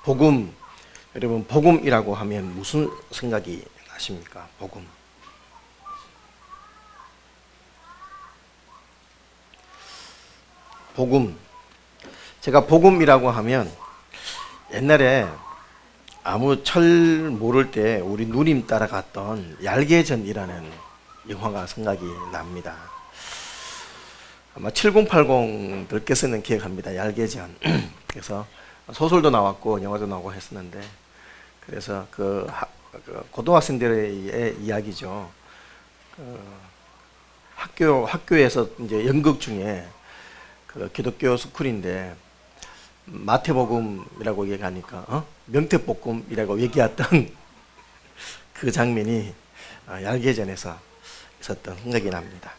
복음, 여러분 복음이라고 하면 무슨 생각이 나십니까? 복음. 복음. 제가 복음이라고 하면 옛날에 아무 철 모를 때 우리 누님 따라갔던 얄개전이라는 영화가 생각이 납니다. 아마 7080들께서는 기억합니다. 얄개전. 그래서 소설도 나왔고 영화도 나오고 했었는데, 그래서 그 고등학생들의 이야기죠. 학교에서 이제 연극 중에 그 기독교 스쿨인데 마태복음이라고 얘기하니까 명태볶음이라고 얘기했던 그 장면이 얄개전에서 있었던 생각이 납니다.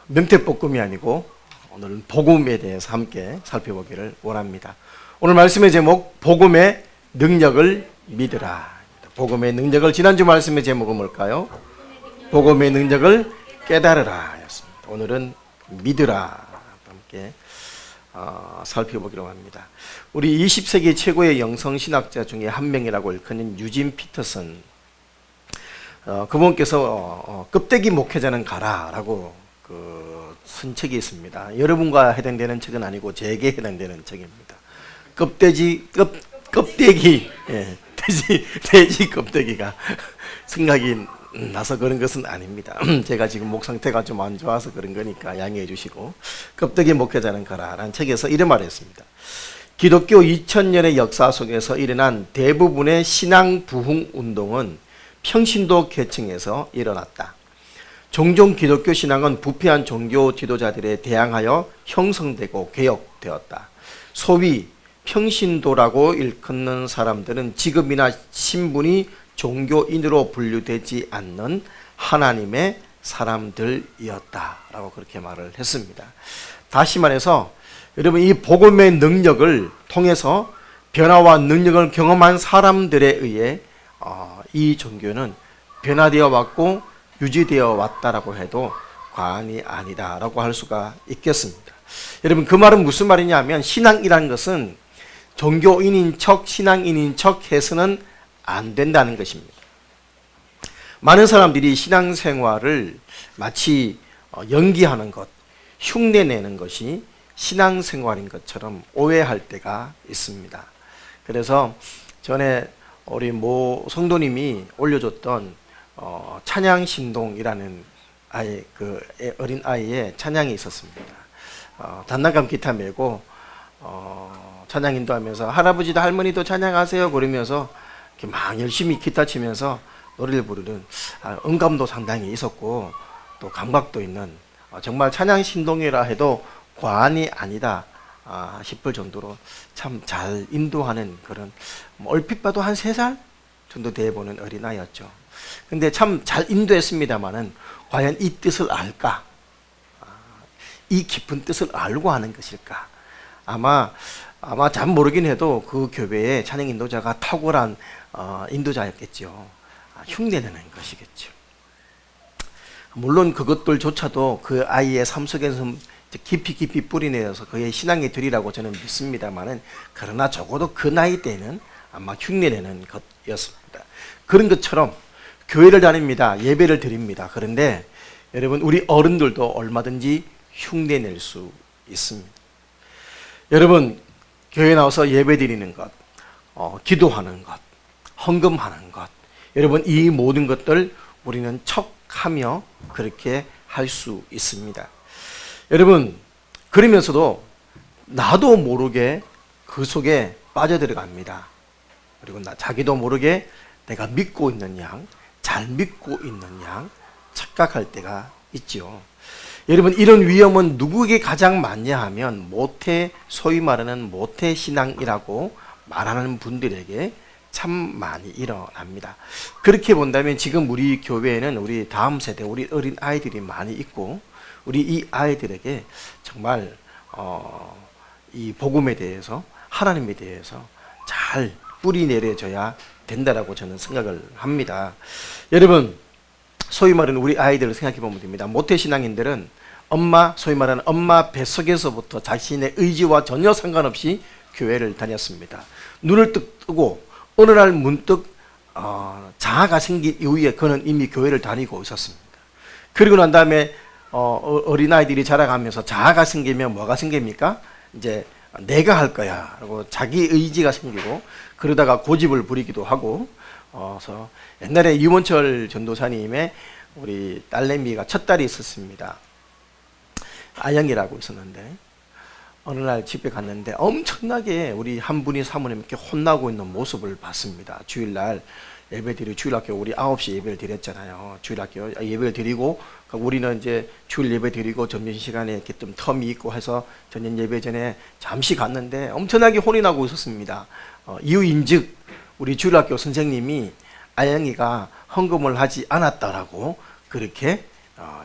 명태볶음이 아니고 오늘은 복음에 대해서 함께 살펴보기를 원합니다. 오늘 말씀의 제목, 복음의 능력을 믿으라. 복음의 능력을, 지난주 말씀의 제목은 뭘까요? 복음의 능력을 깨달으라 였습니다. 오늘은 믿으라 함께 살펴보기로 합니다. 우리 20세기 최고의 영성신학자 중에 한 명이라고 일컫는 유진 피터슨, 그분께서 껍데기 목회자는 가라라고 쓴 책이 있습니다. 여러분과 해당되는 책은 아니고 제게 해당되는 책입니다. 껍데기, 예, 돼지 껍데기가 생각이 나서 그런 것은 아닙니다. 제가 지금 목 상태가 좀 안 좋아서 그런 거니까 양해해 주시고, 껍데기 목회자는 가라라는 책에서 이런 말을 했습니다. 기독교 2000년의 역사 속에서 일어난 대부분의 신앙 부흥 운동은 평신도 계층에서 일어났다. 종종 기독교 신앙은 부패한 종교 지도자들에 대항하여 형성되고 개혁되었다. 소위 평신도라고 일컫는 사람들은 직업이나 신분이 종교인으로 분류되지 않는 하나님의 사람들이었다라고 그렇게 말을 했습니다. 다시 말해서 여러분, 이 복음의 능력을 통해서 변화와 능력을 경험한 사람들에 의해 이 종교는 변화되어 왔고 유지되어 왔다라고 해도 과언이 아니다라고 할 수가 있겠습니다. 여러분, 그 말은 무슨 말이냐 하면, 신앙이라는 것은 종교인인 척, 신앙인인 척 해서는 안 된다는 것입니다. 많은 사람들이 신앙생활을 마치 연기하는 것, 흉내내는 것이 신앙생활인 것처럼 오해할 때가 있습니다. 그래서 전에 우리 모 성도님이 올려줬던 찬양신동이라는 어린 아이의 찬양이 있었습니다. 단나감 기타 메고 찬양 인도하면서 할아버지도 할머니도 찬양하세요 그러면서 이렇게 막 열심히 기타 치면서 노래를 부르는 음감도 상당히 있었고 또 감각도 있는, 정말 찬양신동이라 해도 과언이 아니다 싶을 정도로 참 잘 인도하는 그런, 얼핏 봐도 한 3살 정도 돼 보는 어린아이였죠. 근데 참 잘 인도했습니다만은 과연 이 뜻을 알까? 이 깊은 뜻을 알고 하는 것일까? 아마 잘 모르긴 해도 그 교회의 찬양 인도자가 탁월한 인도자였겠죠. 흉내내는 것이겠죠. 물론 그것들조차도 그 아이의 삶 속에서 깊이 뿌리내려서 그의 신앙의 들이라고 저는 믿습니다만은, 그러나 적어도 그 나이 때는 아마 흉내내는 것이었습니다. 그런 것처럼 교회를 다닙니다. 예배를 드립니다. 그런데 여러분, 우리 어른들도 얼마든지 흉내낼 수 있습니다. 여러분, 교회 나와서 예배 드리는 것, 기도하는 것, 헌금하는 것, 여러분, 이 모든 것들 우리는 척하며 그렇게 할 수 있습니다. 여러분, 그러면서도 나도 모르게 그 속에 빠져들어갑니다. 그리고 자기도 모르게 내가 믿고 있는 양, 잘 믿고 있는 양 착각할 때가 있죠. 여러분, 이런 위험은 누구에게 가장 많냐 하면 소위 말하는 모태 신앙이라고 말하는 분들에게 참 많이 일어납니다. 그렇게 본다면 지금 우리 교회에는 우리 다음 세대, 우리 어린 아이들이 많이 있고, 우리 이 아이들에게 정말 이 복음에 대해서, 하나님에 대해서 잘 뿌리 내려줘야 된다라고 저는 생각을 합니다. 여러분, 소위 말하는 우리 아이들을 생각해 보면 됩니다. 모태신앙인들은 소위 말하는 엄마 뱃속에서부터 자신의 의지와 전혀 상관없이 교회를 다녔습니다. 눈을 뜨고 어느 날 문득 자아가 생긴 이후에 그는 이미 교회를 다니고 있었습니다. 그리고 난 다음에 어린아이들이 자라가면서 자아가 생기면 뭐가 생깁니까? 이제 내가 할 거야 라고 자기 의지가 생기고, 그러다가 고집을 부리기도 하고, 그래서 옛날에 유원철 전도사님의 우리 딸내미가 첫 딸이 있었습니다. 아영이라고 있었는데, 어느 날 집에 갔는데 엄청나게 우리 한 분이 사모님께 혼나고 있는 모습을 봤습니다. 주일날 주일학교 우리 9시 예배를 드렸잖아요. 주일학교 예배를 드리고, 우리는 이제 주일 예배 드리고 점심시간에 이렇게 좀 텀이 있고 해서 저녁 예배 전에 잠시 갔는데 엄청나게 혼이 나고 있었습니다. 이유인즉 우리 주일학교 선생님이 아영이가 헌금을 하지 않았다라고 그렇게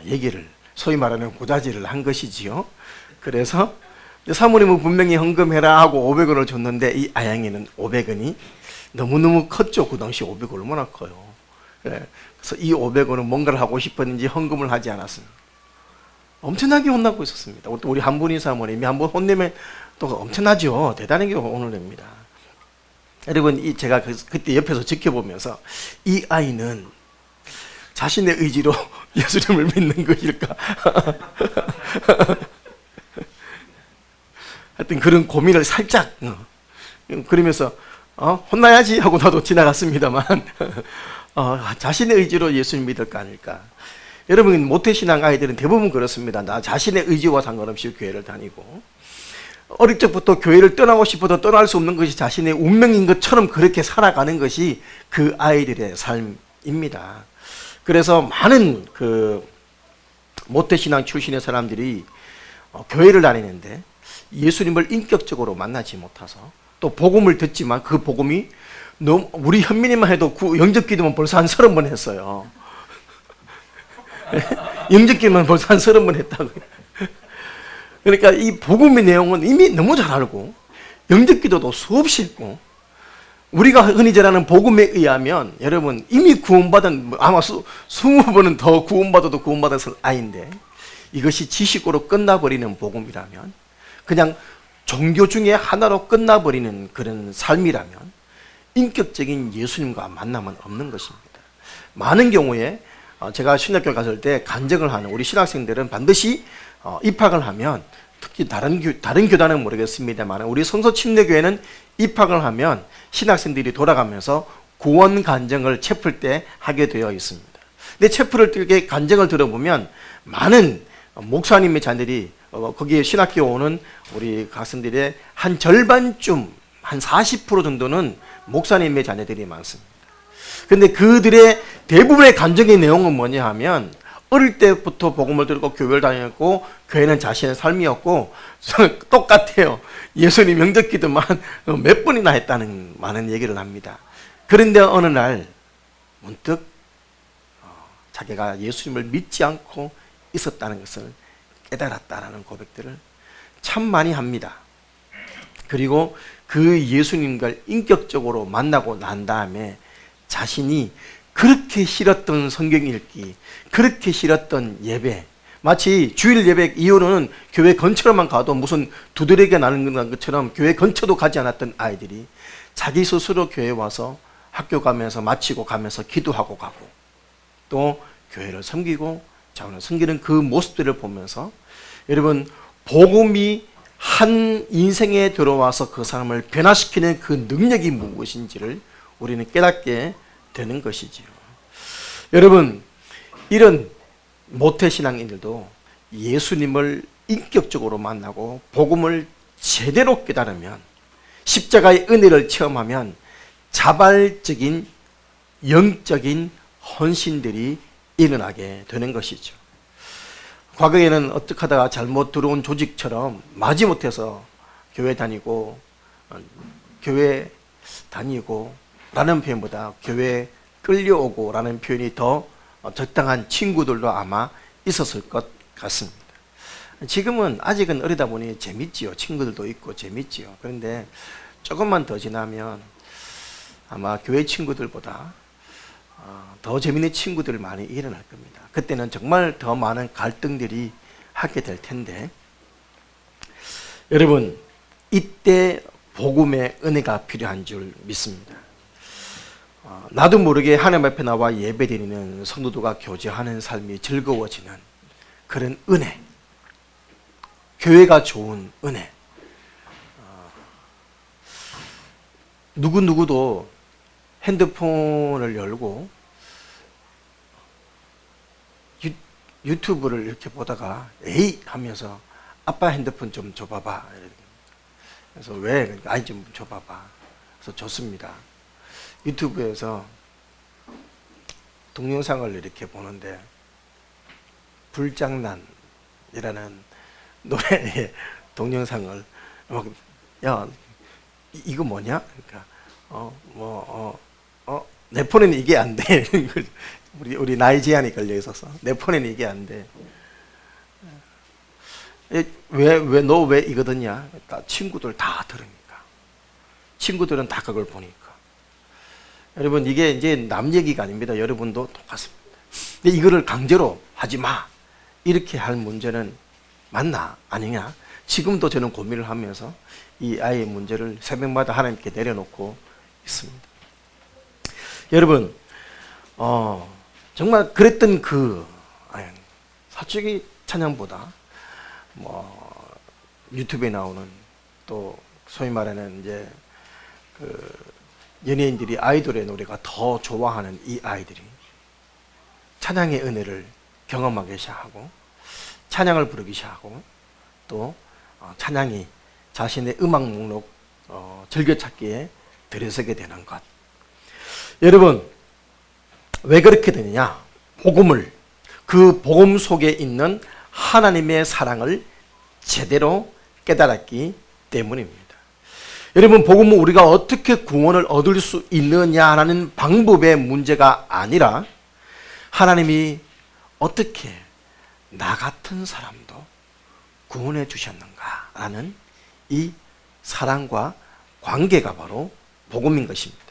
얘기를, 소위 말하는 고자질을 한 것이지요. 그래서 사모님은 분명히 헌금해라 하고 500원을 줬는데, 이 아영이는 500원이 너무너무 컸죠. 그 당시 500원 얼마나 커요. 그래서 이 500원은 뭔가를 하고 싶었는지 헌금을 하지 않았습니다. 엄청나게 혼나고 있었습니다. 또 우리 한 분이 사모님이 한번 혼내면 또 엄청나죠. 대단하게 혼을 냅니다. 여러분, 제가 그때 옆에서 지켜보면서 이 아이는 자신의 의지로 예수님을 믿는 것일까? 하여튼 그런 고민을 살짝 그러면서 혼나야지 하고 나도 지나갔습니다만 자신의 의지로 예수님 믿을까 아닐까. 여러분, 모태신앙 아이들은 대부분 그렇습니다. 나 자신의 의지와 상관없이 교회를 다니고, 어릴 적부터 교회를 떠나고 싶어도 떠날 수 없는 것이 자신의 운명인 것처럼 그렇게 살아가는 것이 그 아이들의 삶입니다. 그래서 많은 그 모태신앙 출신의 사람들이 교회를 다니는데 예수님을 인격적으로 만나지 못해서, 또 복음을 듣지만 그 복음이 너무, 우리 현민이만 해도 영접 기도만 벌써 한 30번 했어요. 영접 기도만 벌써 한 30번 했다고요. 그러니까 이 복음의 내용은 이미 너무 잘 알고, 영접 기도도 수없이 했고, 우리가 흔히 전하는 복음에 의하면 여러분 이미 구원받은, 아마 20번은 더 구원받아도 구원받은 아이인데, 이것이 지식으로 끝나버리는 복음이라면, 그냥 종교 중에 하나로 끝나버리는 그런 삶이라면 인격적인 예수님과 만남은 없는 것입니다. 많은 경우에 제가 신학교 갔을 때 간증을 하는 우리 신학생들은 반드시 입학을 하면, 특히 다른 교단은 모르겠습니다만 우리 성서 침례교회는 입학을 하면 신학생들이 돌아가면서 구원 간증을 체플 때 하게 되어 있습니다. 근데 체플을 이렇게 간증을 들어보면 많은 목사님의 자녀들이 거기에 신학교 오는 우리 학생들의 한 절반쯤, 한 40% 정도는 목사님의 자녀들이 많습니다. 근데 그들의 대부분의 간증의 내용은 뭐냐 하면, 어릴 때부터 복음을 들고 교회를 다녔고, 교회는 자신의 삶이었고, 똑같아요. 예수님 영접 기도만 몇 번이나 했다는 많은 얘기를 합니다. 그런데 어느 날 문득 자기가 예수님을 믿지 않고 있었다는 것을 깨달았다라는 고백들을 참 많이 합니다. 그리고 그 예수님과 인격적으로 만나고 난 다음에 자신이 그렇게 싫었던 성경 읽기, 그렇게 싫었던 예배, 마치 주일 예배 이후로는 교회 근처로만 가도 무슨 두드러기가 나는 것처럼 교회 근처도 가지 않았던 아이들이 자기 스스로 교회에 와서 학교 가면서 마치고 가면서 기도하고 가고, 또 교회를 섬기고 자원을 섬기는 그 모습들을 보면서, 여러분, 복음이 한 인생에 들어와서 그 사람을 변화시키는 그 능력이 무엇인지를 우리는 깨닫게 되는 것이지요. 여러분, 이런 모태신앙인들도 예수님을 인격적으로 만나고 복음을 제대로 깨달으면, 십자가의 은혜를 체험하면 자발적인 영적인 헌신들이 일어나게 되는 것이죠. 과거에는 어떻게 하다가 잘못 들어온 조직처럼 마지못해서 교회 다니고 라는 표현보다 교회 끌려오고 라는 표현이 더 적당한 친구들도 아마 있었을 것 같습니다. 지금은 아직은 어리다 보니 재밌지요. 친구들도 있고 재밌지요. 그런데 조금만 더 지나면 아마 교회 친구들보다 더 재밌는 친구들 많이 일어날 겁니다. 그때는 정말 더 많은 갈등들이 하게 될 텐데, 여러분, 이때 복음의 은혜가 필요한 줄 믿습니다. 나도 모르게 하나님 앞에 나와 예배드리는 성도들과 교제하는 삶이 즐거워지는 그런 은혜, 교회가 좋은 은혜. 누구도 핸드폰을 열고 유튜브를 이렇게 보다가 에이 하면서 아빠 핸드폰 좀 줘봐봐. 그래서 왜? 그러니까 아이 좀 줘봐봐. 그래서 줬습니다. 유튜브에서 동영상을 이렇게 보는데 불장난이라는 노래의 동영상을 막, 야 이거 뭐냐? 그러니까 내 폰에는 이게 안 돼. 우리 나이 제한이 걸려 있어서 내 폰에는 이게 안 돼. 너 왜 이거 듣냐? 친구들 다 들으니까. 친구들은 다 그걸 보니까. 여러분 이게 이제 남 얘기가 아닙니다. 여러분도 똑같습니다. 근데 이거를 강제로 하지 마. 이렇게 할 문제는 맞나? 아니냐? 지금도 저는 고민을 하면서 이 아이의 문제를 새벽마다 하나님께 내려놓고 있습니다. 여러분, 정말 그랬던 솔직히 찬양보다 유튜브에 나오는 또 소위 말하는 이제 연예인들이 아이돌의 노래가 더 좋아하는 이 아이들이 찬양의 은혜를 경험하기 시작하고 찬양을 부르기 시작하고 또 찬양이 자신의 음악 목록 즐겨찾기에 들어서게 되는 것. 여러분 왜 그렇게 되느냐? 그 복음 속에 있는 하나님의 사랑을 제대로 깨달았기 때문입니다. 여러분 복음은 우리가 어떻게 구원을 얻을 수 있느냐라는 방법의 문제가 아니라 하나님이 어떻게 나 같은 사람도 구원해 주셨는가라는 이 사랑과 관계가 바로 복음인 것입니다.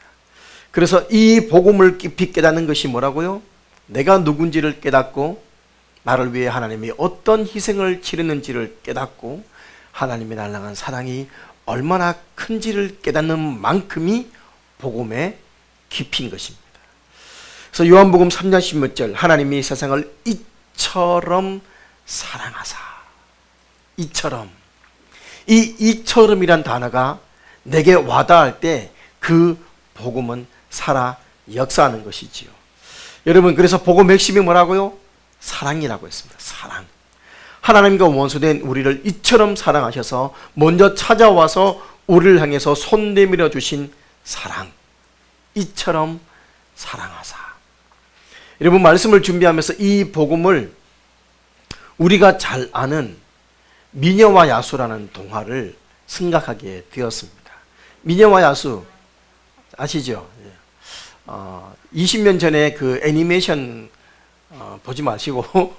그래서 이 복음을 깊이 깨닫는 것이 뭐라고요? 내가 누군지를 깨닫고 나를 위해 하나님이 어떤 희생을 치르는지를 깨닫고 하나님의 날 향한 사랑이 얼마나 큰지를 깨닫는 만큼이 복음의 깊이인 것입니다. 그래서 요한복음 3장 16절 하나님이 세상을 이처럼 사랑하사 이처럼 이처럼이란 단어가 내게 와닿을 때 그 복음은 살아 역사하는 것이지요. 여러분 그래서 복음 핵심이 뭐라고요? 사랑이라고 했습니다. 사랑. 하나님과 원수된 우리를 이처럼 사랑하셔서 먼저 찾아와서 우리를 향해서 손 내밀어 주신 사랑. 이처럼 사랑하사. 여러분 말씀을 준비하면서 이 복음을 우리가 잘 아는 미녀와 야수라는 동화를 생각하게 되었습니다. 미녀와 야수 아시죠? 20년 전에 그 애니메이션 보지 마시고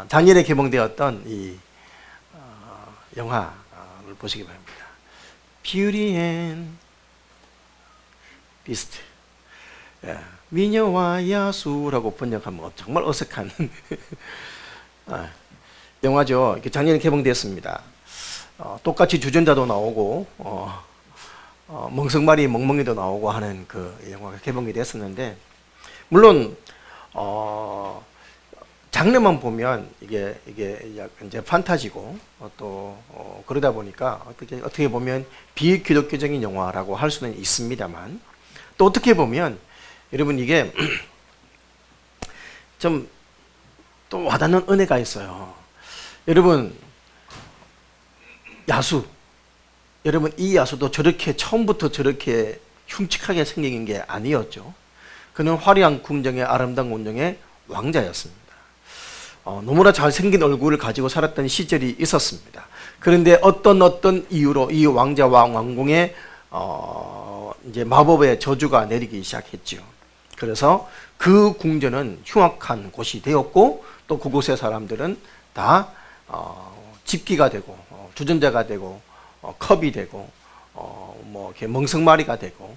작년에 개봉되었던 이 영화를 보시기 바랍니다. Beauty and Beast. 미녀와 야수라고 번역하면 정말 어색한 영화죠. 작년에 개봉되었습니다. 똑같이 주전자도 나오고 멍석말이 멍멍이도 나오고 하는 그 영화가 개봉이 됐었는데 물론 장르만 보면 이게 약간 이제 판타지고 또 그러다 보니까 어떻게 보면 비기독교적인 영화라고 할 수는 있습니다만 또 어떻게 보면 여러분 이게 좀 또 와닿는 은혜가 있어요. 여러분 야수 여러분 이 야수도 저렇게 처음부터 저렇게 흉측하게 생긴 게 아니었죠. 그는 화려한 궁정의 아름다운 운정의 왕자였습니다. 너무나 잘생긴 얼굴을 가지고 살았던 시절이 있었습니다. 그런데 어떤 이유로 이 왕자와 왕궁에 이제 마법의 저주가 내리기 시작했죠. 그래서 그 궁전은 흉악한 곳이 되었고 또 그곳의 사람들은 다 집기가 되고 주전자가 되고 컵이 되고 뭐 이렇게 멍석마리가 되고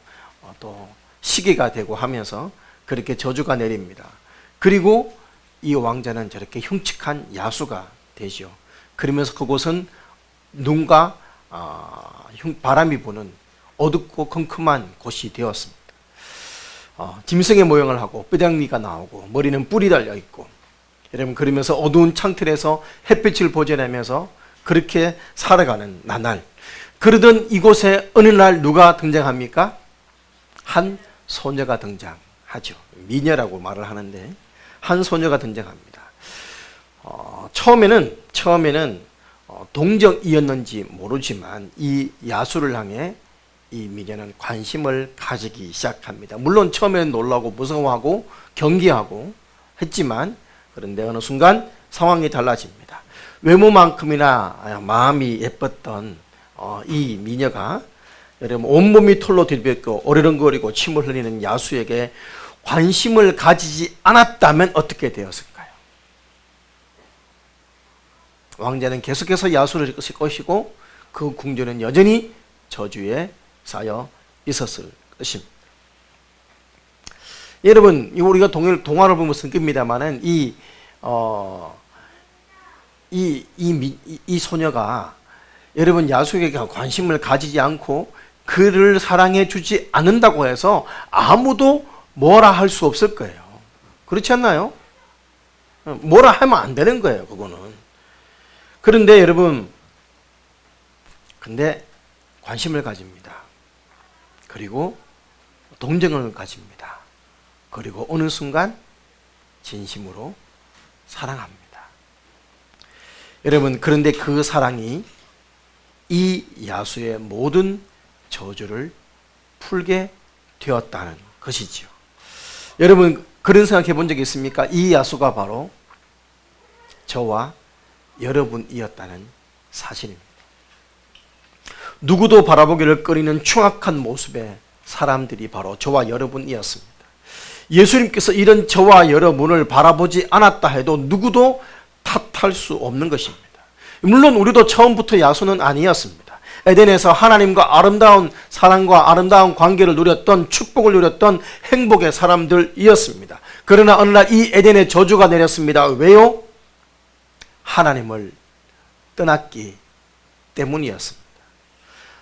또 시계가 되고 하면서 그렇게 저주가 내립니다. 그리고 이 왕자는 저렇게 흉측한 야수가 되죠. 그러면서 그곳은 눈과 바람이 부는 어둡고 컴컴한 곳이 되었습니다. 짐승의 모형을 하고 뼈장리가 나오고 머리는 뿔이 달려 있고, 여러분 그러면서 어두운 창틀에서 햇빛을 보존하면서 그렇게 살아가는 나날, 그러던 이곳에 어느 날 누가 등장합니까? 한 소녀가 등장하죠. 미녀라고 말을 하는데 한 소녀가 등장합니다. 처음에는 동정이었는지 모르지만 이 야수를 향해 이 미녀는 관심을 가지기 시작합니다. 물론 처음에는 놀라고 무서워하고 경계하고 했지만, 그런데 어느 순간 상황이 달라집니다. 외모만큼이나 마음이 예뻤던 이 미녀가 여러분 온몸이 털로 뒤덮였고 어리렁거리고 침을 흘리는 야수에게 관심을 가지지 않았다면 어떻게 되었을까요? 왕자는 계속해서 야수를 것이고 그 궁전은 여전히 저주에 쌓여 있었을 것입니다. 여러분, 우리가 동화를 보면서 느낍니다만은 이 소녀가 여러분 야수에게 관심을 가지지 않고 그를 사랑해 주지 않는다고 해서 아무도 뭐라 할 수 없을 거예요. 그렇지 않나요? 뭐라 하면 안 되는 거예요, 그거는. 그런데 여러분, 근데 관심을 가집니다. 그리고 동정을 가집니다. 그리고 어느 순간 진심으로 사랑합니다. 여러분, 그런데 그 사랑이 이 야수의 모든 저주를 풀게 되었다는 것이지요. 여러분, 그런 생각해 본 적이 있습니까? 이 야수가 바로 저와 여러분이었다는 사실입니다. 누구도 바라보기를 꺼리는 추악한 모습의 사람들이 바로 저와 여러분이었습니다. 예수님께서 이런 저와 여러분을 바라보지 않았다 해도 누구도 탓할 수 없는 것입니다. 물론 우리도 처음부터 야수는 아니었습니다. 에덴에서 하나님과 아름다운 사랑과 아름다운 관계를 누렸던, 축복을 누렸던 행복의 사람들이었습니다. 그러나 어느 날 이 에덴에 저주가 내렸습니다. 왜요? 하나님을 떠났기 때문이었습니다.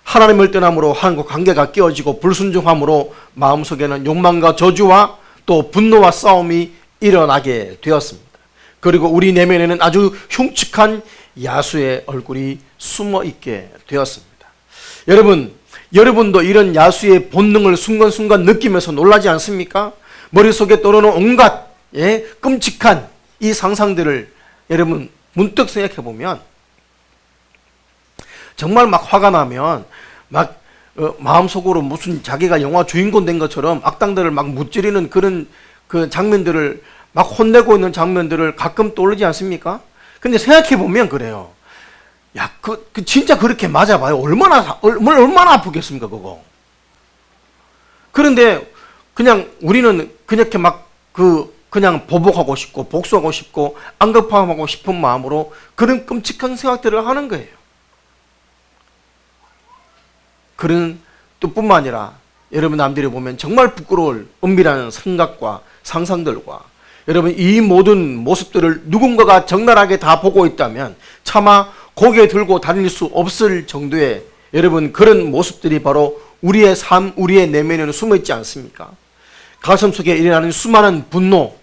하나님을 떠남으로 하나님과 관계가 깨어지고 불순종함으로 마음속에는 욕망과 저주와 또 분노와 싸움이 일어나게 되었습니다. 그리고 우리 내면에는 아주 흉측한 야수의 얼굴이 숨어 있게 되었습니다. 여러분도 이런 야수의 본능을 순간순간 느끼면서 놀라지 않습니까? 머릿속에 떠오르는 온갖 끔찍한 이 상상들을 여러분 문득 생각해 보면 정말 막 화가 나면 막 마음속으로 무슨 자기가 영화 주인공 된 것처럼 악당들을 막 무찌르는 그런 그 장면들을 막 혼내고 있는 장면들을 가끔 떠오르지 않습니까? 근데 생각해 보면 그래요. 야, 진짜 그렇게 맞아봐요. 얼마나 아프겠습니까, 그거. 그런데 그냥 우리는 그렇게 막 그냥 보복하고 싶고 복수하고 싶고 안급하고 싶은 마음으로 그런 끔찍한 생각들을 하는 거예요. 그런 뜻뿐만 아니라 여러분 남들이 보면 정말 부끄러울 은밀한 생각과 상상들과 여러분 이 모든 모습들을 누군가가 적나라하게 다 보고 있다면 차마 고개 들고 다닐 수 없을 정도의 여러분 그런 모습들이 바로 우리의 삶, 우리의 내면에는 숨어 있지 않습니까? 가슴속에 일어나는 수많은 분노,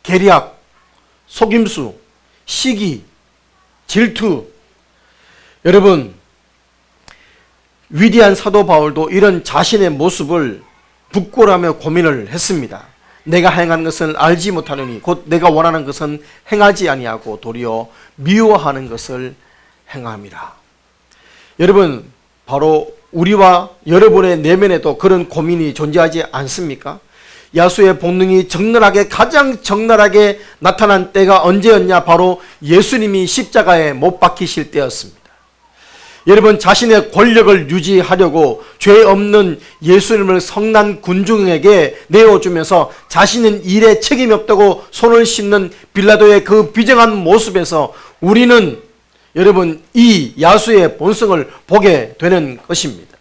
계략, 속임수, 시기, 질투. 여러분, 위대한 사도 바울도 이런 자신의 모습을 부끄러워하며 고민을 했습니다. 내가 행하는 것은 알지 못하느니 곧 내가 원하는 것은 행하지 아니하고 도리어 미워하는 것을 행함이라. 여러분, 바로 우리와 여러분의 내면에도 그런 고민이 존재하지 않습니까? 야수의 본능이 가장 적나라하게 나타난 때가 언제였냐? 바로 예수님이 십자가에 못 박히실 때였습니다. 여러분, 자신의 권력을 유지하려고 죄 없는 예수님을 성난 군중에게 내어주면서 자신은 일에 책임이 없다고 손을 씻는 빌라도의 그 비정한 모습에서 우리는 여러분 이 야수의 본성을 보게 되는 것입니다.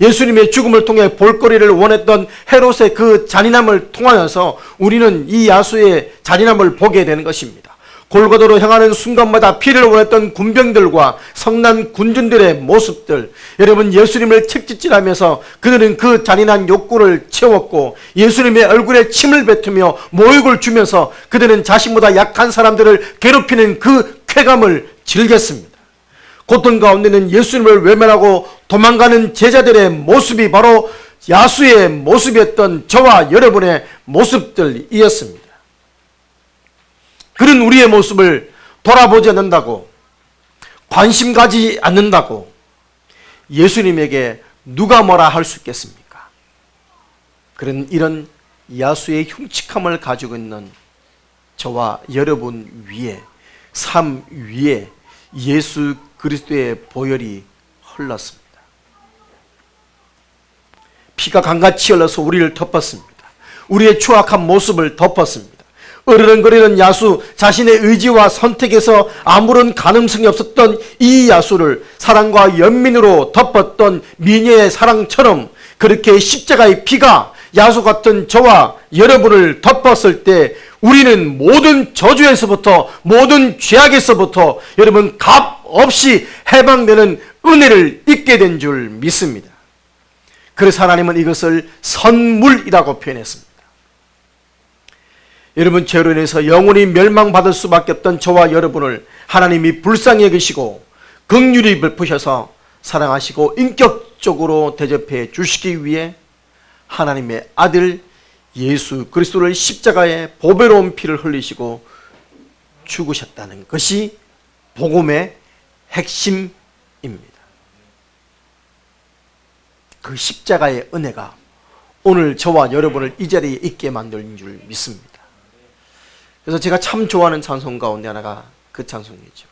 예수님의 죽음을 통해 볼거리를 원했던 헤롯의 그 잔인함을 통하여서 우리는 이 야수의 잔인함을 보게 되는 것입니다. 골고다로 향하는 순간마다 피를 원했던 군병들과 성난 군중들의 모습들, 여러분 예수님을 책짓질하면서 그들은 그 잔인한 욕구를 채웠고 예수님의 얼굴에 침을 뱉으며 모욕을 주면서 그들은 자신보다 약한 사람들을 괴롭히는 그 쾌감을 즐겼습니다. 고통 가운데는 예수님을 외면하고 도망가는 제자들의 모습이 바로 야수의 모습이었던 저와 여러분의 모습들이었습니다. 그런 우리의 모습을 돌아보지 않는다고, 관심 가지 않는다고 예수님에게 누가 뭐라 할 수 있겠습니까? 그런 이런 야수의 흉측함을 가지고 있는 저와 여러분 위에, 삶 위에 예수 그리스도의 보혈이 흘렀습니다. 피가 강같이 흘러서 우리를 덮었습니다. 우리의 추악한 모습을 덮었습니다. 으르렁거리는 야수, 자신의 의지와 선택에서 아무런 가능성이 없었던 이 야수를 사랑과 연민으로 덮었던 미녀의 사랑처럼 그렇게 십자가의 피가 야수 같은 저와 여러분을 덮었을 때 우리는 모든 저주에서부터, 모든 죄악에서부터 여러분 값 없이 해방되는 은혜를 입게 된 줄 믿습니다. 그래서 하나님은 이것을 선물이라고 표현했습니다. 여러분, 죄로 인해서 영원히 멸망받을 수밖에 없던 저와 여러분을 하나님이 불쌍히 여기시고 긍휼히 베푸셔서 사랑하시고 인격적으로 대접해 주시기 위해 하나님의 아들 예수 그리스도를 십자가에 보배로운 피를 흘리시고 죽으셨다는 것이 복음의 핵심입니다. 그 십자가의 은혜가 오늘 저와 여러분을 이 자리에 있게 만든 줄 믿습니다. 그래서 제가 참 좋아하는 찬송 가운데 하나가 그 찬송이죠.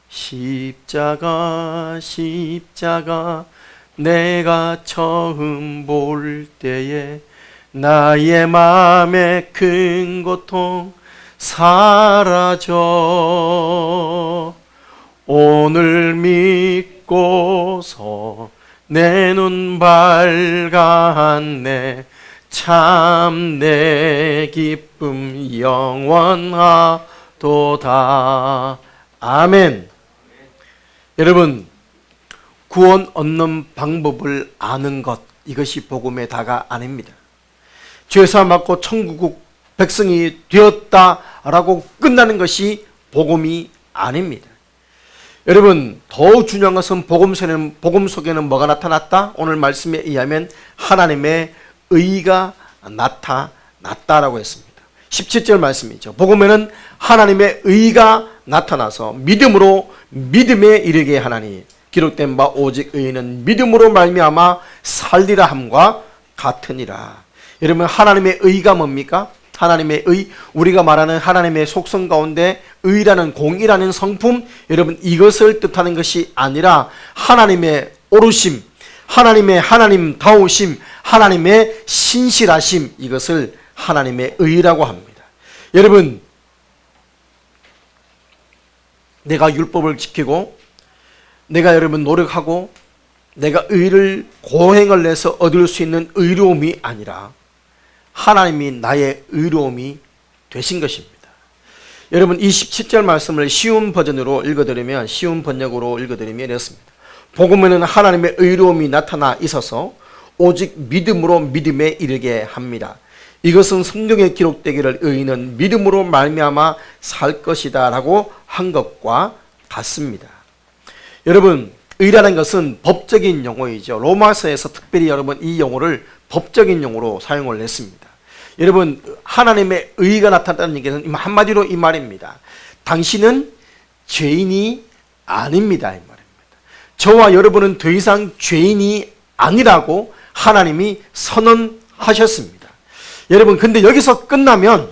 십자가 십자가 내가 처음 볼 때에 나의 마음의 큰 고통 사라져 오늘 믿고서 내 눈 밝았네 참 내 기쁨 영원하도다. 아멘. 여러분, 구원 얻는 방법을 아는 것, 이것이 복음의 다가 아닙니다. 죄사 받고 천국 백성이 되었다라고 끝나는 것이 복음이 아닙니다. 여러분, 더욱 중요한 것은 복음 속에는 뭐가 나타났다? 오늘 말씀에 의하면 하나님의 의가 나타났다라고 했습니다. 17절 말씀이죠. 복음에는 하나님의 의가 나타나서 믿음으로 믿음에 이르게 하나니 기록된 바 오직 의인은 믿음으로 말미암아 살리라 함과 같으니라. 여러분, 하나님의 의가 뭡니까? 하나님의 의, 우리가 말하는 하나님의 속성 가운데 의라는 공이라는 성품, 여러분 이것을 뜻하는 것이 아니라 하나님의 오르심, 하나님의 하나님다우심, 하나님의 신실하심, 이것을 하나님의 의라고 합니다. 여러분, 내가 율법을 지키고 내가 여러분 노력하고 내가 의를 고행을 내서 얻을 수 있는 의로움이 아니라 하나님이 나의 의로움이 되신 것입니다. 여러분, 이 17절 말씀을 쉬운 버전으로 읽어드리면, 쉬운 번역으로 읽어드리면 이렇습니다. 복음에는 하나님의 의로움이 나타나 있어서 오직 믿음으로 믿음에 이르게 합니다. 이것은 성경에 기록되기를 의인은 믿음으로 말미암아 살 것이다 라고 한 것과 같습니다. 여러분, 의라는 것은 법적인 용어이죠. 로마서에서 특별히 여러분 이 용어를 법적인 용어로 사용을 했습니다. 여러분, 하나님의 의가 나타났다는 얘기는 한마디로 이 말입니다. 당신은 죄인이 아닙니다, 이 말입니다. 저와 여러분은 더 이상 죄인이 아니라고 하나님이 선언하셨습니다. 여러분, 근데 여기서 끝나면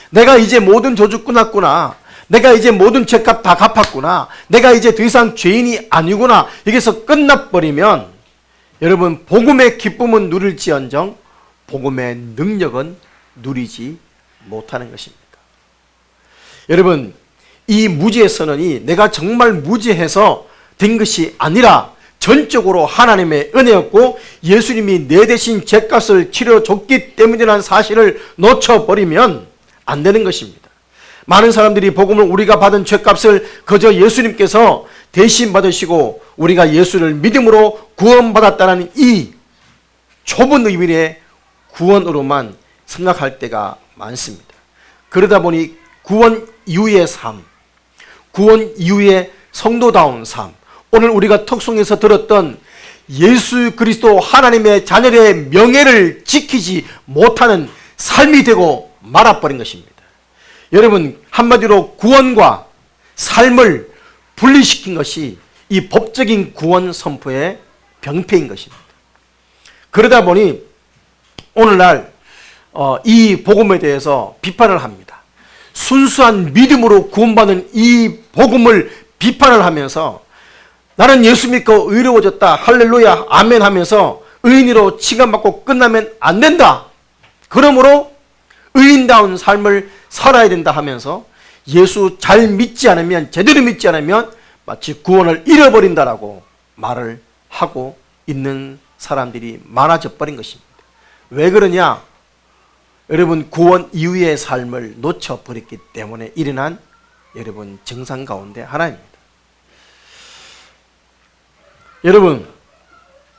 내가 이제 모든 저주 끝났구나, 내가 이제 모든 죄값 다 갚았구나, 내가 이제 더 이상 죄인이 아니구나, 여기서 끝나버리면 여러분, 복음의 기쁨은 누릴지언정 복음의 능력은 누리지 못하는 것입니다. 여러분, 이 무죄의 선언이 내가 정말 무죄해서 된 것이 아니라 전적으로 하나님의 은혜였고 예수님이 내 대신 죄값을 치러줬기 때문이라는 사실을 놓쳐버리면 안 되는 것입니다. 많은 사람들이 복음을 우리가 받은 죄값을 그저 예수님께서 대신 받으시고 우리가 예수를 믿음으로 구원받았다는 이 좁은 의미의 구원으로만 생각할 때가 많습니다. 그러다 보니 구원 이후의 삶, 구원 이후의 성도다운 삶, 오늘 우리가 특송에서 들었던 예수 그리스도 하나님의 자녀의 명예를 지키지 못하는 삶이 되고 말아버린 것입니다. 여러분, 한마디로 구원과 삶을 분리시킨 것이 이 법적인 구원 선포의 병폐인 것입니다. 그러다 보니 오늘날 이 복음에 대해서 비판을 합니다. 순수한 믿음으로 구원받는 이 복음을 비판을 하면서 나는 예수 믿고 의로워졌다, 할렐루야, 아멘 하면서 의인으로 칭함받고 끝나면 안 된다. 그러므로 의인다운 삶을 살아야 된다 하면서 예수 잘 믿지 않으면, 제대로 믿지 않으면 마치 구원을 잃어버린다라고 말을 하고 있는 사람들이 많아져 버린 것입니다. 왜 그러냐? 여러분, 구원 이후의 삶을 놓쳐버렸기 때문에 일어난 여러분 증상 가운데 하나입니다. 여러분,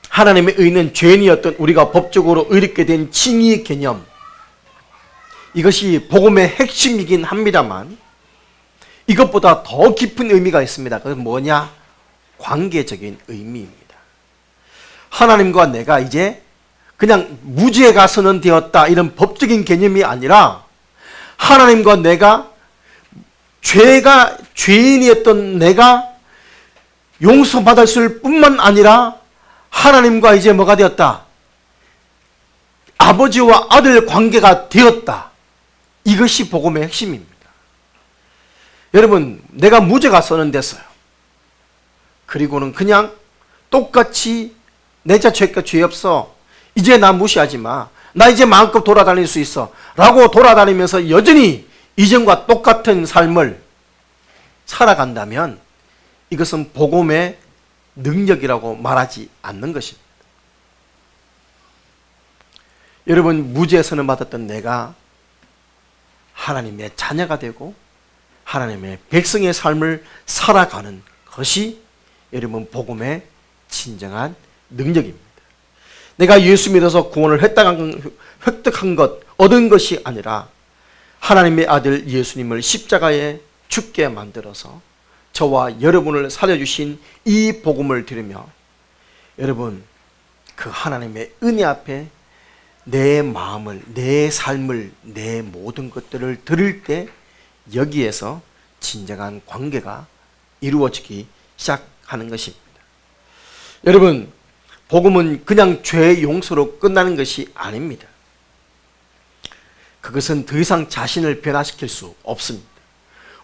하나님의 의는 죄인이었던 우리가 법적으로 의롭게 된 칭의 개념, 이것이 복음의 핵심이긴 합니다만 이것보다 더 깊은 의미가 있습니다. 그건 뭐냐? 관계적인 의미입니다. 하나님과 내가 이제 그냥 무죄가 선언되었다 이런 법적인 개념이 아니라 하나님과 내가 죄인이었던 내가 용서받았을 뿐만 아니라 하나님과 이제 뭐가 되었다? 아버지와 아들 관계가 되었다. 이것이 복음의 핵심입니다. 여러분, 내가 무죄가 선언됐어요. 그리고는 그냥 똑같이 내 자체가 죄 없어. 이제 나 무시하지 마. 나 이제 마음껏 돌아다닐 수 있어. 라고 돌아다니면서 여전히 이전과 똑같은 삶을 살아간다면 이것은 복음의 능력이라고 말하지 않는 것입니다. 여러분, 무죄 선언 받았던 내가 하나님의 자녀가 되고 하나님의 백성의 삶을 살아가는 것이 여러분 복음의 진정한 능력입니다. 내가 예수 믿어서 구원을 획득한 것, 얻은 것이 아니라 하나님의 아들 예수님을 십자가에 죽게 만들어서 저와 여러분을 살려주신 이 복음을 들으며 여러분 그 하나님의 은혜 앞에 내 마음을, 내 삶을, 내 모든 것들을 들을 때 여기에서 진정한 관계가 이루어지기 시작하는 것입니다. 여러분, 복음은 그냥 죄 용서로 끝나는 것이 아닙니다. 그것은 더 이상 자신을 변화시킬 수 없습니다.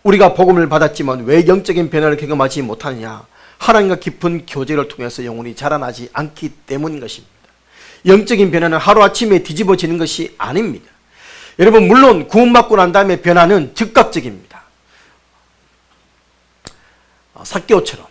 우리가 복음을 받았지만 왜 영적인 변화를 경험하지 못하느냐? 하나님과 깊은 교제를 통해서 영혼이 자라나지 않기 때문인 것입니다. 영적인 변화는 하루아침에 뒤집어지는 것이 아닙니다. 여러분, 물론 구원받고 난 다음에 변화는 즉각적입니다. 삭개오처럼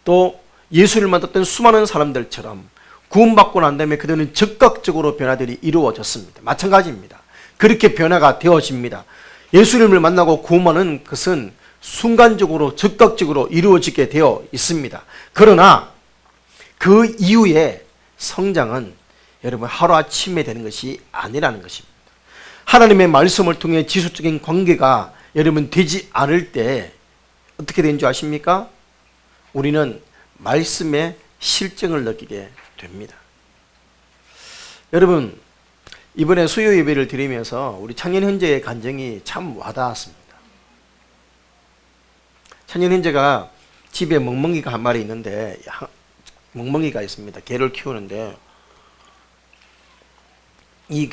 또 예수를 만났던 수많은 사람들처럼 구원받고 난 다음에 그들은 즉각적으로 변화들이 이루어졌습니다. 마찬가지입니다. 그렇게 변화가 되어집니다. 예수님을 만나고 구원하는 것은 순간적으로 즉각적으로 이루어지게 되어 있습니다. 그러나 그 이후에 성장은 여러분 하루아침에 되는 것이 아니라는 것입니다. 하나님의 말씀을 통해 지속적인 관계가 여러분 되지 않을 때 어떻게 되는 줄 아십니까? 우리는 말씀의 실증을 느끼게 됩니다. 여러분, 이번에 수요 예배를 드리면서 우리 청년 형제의 간증이 참 와닿았습니다. 청년 형제가 집에 멍멍이가 한 마리 있는데, 멍멍이가 있습니다. 개를 키우는데 이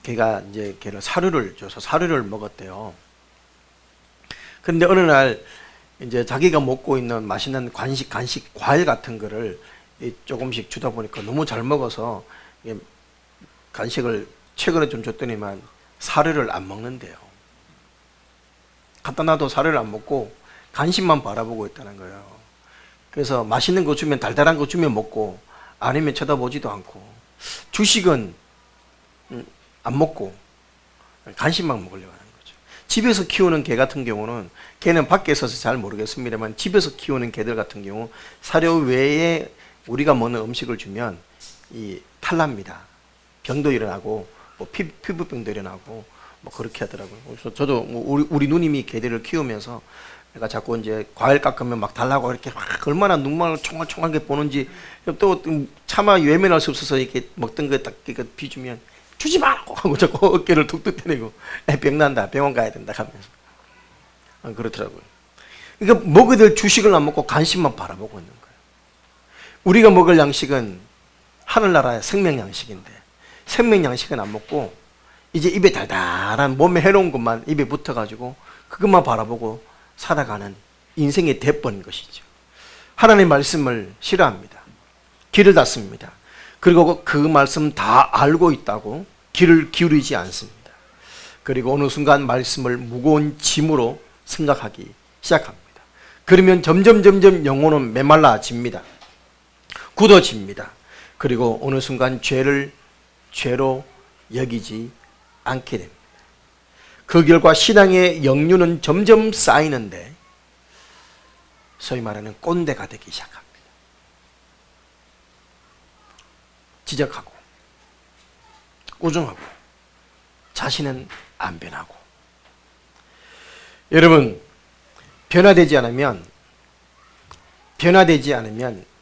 개가 이제 개를 사료를 줘서 사료를 먹었대요. 그런데 어느 날 이제 자기가 먹고 있는 맛있는 간식, 과일 같은 거를 조금씩 주다 보니까 너무 잘 먹어서 간식을 최근에 좀 줬더니만 사료를 안 먹는데요. 갖다 놔도 사료를 안 먹고 간식만 바라보고 있다는 거예요. 그래서 맛있는 거 주면, 달달한 거 주면 먹고 아니면 쳐다보지도 않고, 주식은 안 먹고 간식만 먹으려고 하는 거죠. 집에서 키우는 개 같은 경우는 개는 밖에 있어서 잘 모르겠습니다만 집에서 키우는 개들 같은 경우 사료 외에 우리가 먹는 음식을 주면 이 탈납니다. 병도 일어나고 뭐 피부병도 일어나고 뭐 그렇게 하더라고요. 그래서 저도 뭐 우리 누님이 개들을 키우면서 내가 자꾸 이제 과일 깎으면 막 달라고 이렇게 막 얼마나 눈망울 총알총알하게 보는지 또 차마 외면할 수 없어서 이렇게 먹던 거 딱 비주면 주지 말라고 하고 자꾸 어깨를 툭툭 때리고 병난다 병원 가야 된다 하면서 그렇더라고요. 그러니까 먹어야 될 주식을 안 먹고 간식만 바라보고 있는 거예요. 우리가 먹을 양식은 하늘나라의 생명 양식인데 생명 양식은 안 먹고 이제 입에 달달한 몸에 해로운 것만 입에 붙어가지고 그것만 바라보고 살아가는 인생의 대번인 것이죠. 하나님의 말씀을 싫어합니다. 귀를 닫습니다. 그리고 그 말씀 다 알고 있다고 귀를 기울이지 않습니다. 그리고 어느 순간 말씀을 무거운 짐으로 생각하기 시작합니다. 그러면 점점 영혼은 메말라집니다. 굳어집니다. 그리고 어느 순간 죄를 죄로 여기지 않게 됩니다. 그 결과 신앙의 역류는 점점 쌓이는데 소위 말하는 꼰대가 되기 시작합니다. 지적하고 꾸중하고 자신은 안 변하고. 여러분, 변화되지 않으면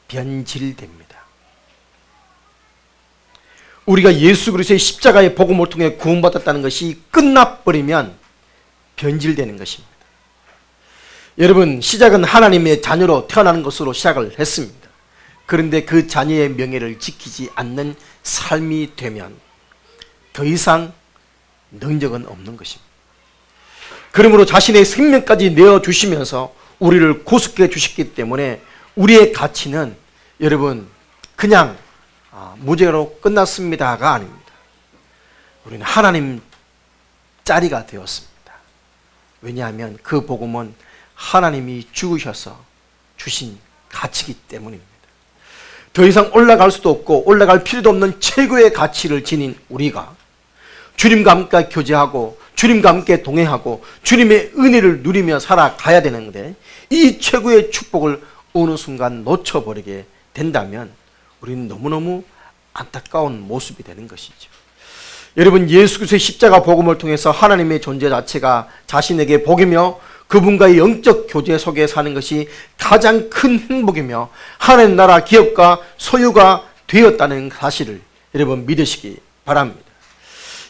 변질됩니다. 우리가 예수 그리스도의 십자가의 복음을 통해 구원받았다는 것이 끝나버리면 변질되는 것입니다. 여러분, 시작은 하나님의 자녀로 태어나는 것으로 시작을 했습니다. 그런데 그 자녀의 명예를 지키지 않는 삶이 되면 더 이상 능력은 없는 것입니다. 그러므로 자신의 생명까지 내어주시면서 우리를 구속해 주셨기 때문에 우리의 가치는 여러분 그냥 무죄로 끝났습니다가 아닙니다. 우리는 하나님 짜리가 되었습니다. 왜냐하면 그 복음은 하나님이 죽으셔서 주신 가치이기 때문입니다. 더 이상 올라갈 수도 없고 올라갈 필요도 없는 최고의 가치를 지닌 우리가 주님과 함께 교제하고 주님과 함께 동행하고 주님의 은혜를 누리며 살아가야 되는데 이 최고의 축복을 어느 순간 놓쳐버리게 된다면 우리는 너무너무 안타까운 모습이 되는 것이죠. 여러분, 예수 그리스도의 십자가 복음을 통해서 하나님의 존재 자체가 자신에게 복이며 그분과의 영적 교제 속에 사는 것이 가장 큰 행복이며 하나님 나라 기업과 소유가 되었다는 사실을 여러분 믿으시기 바랍니다.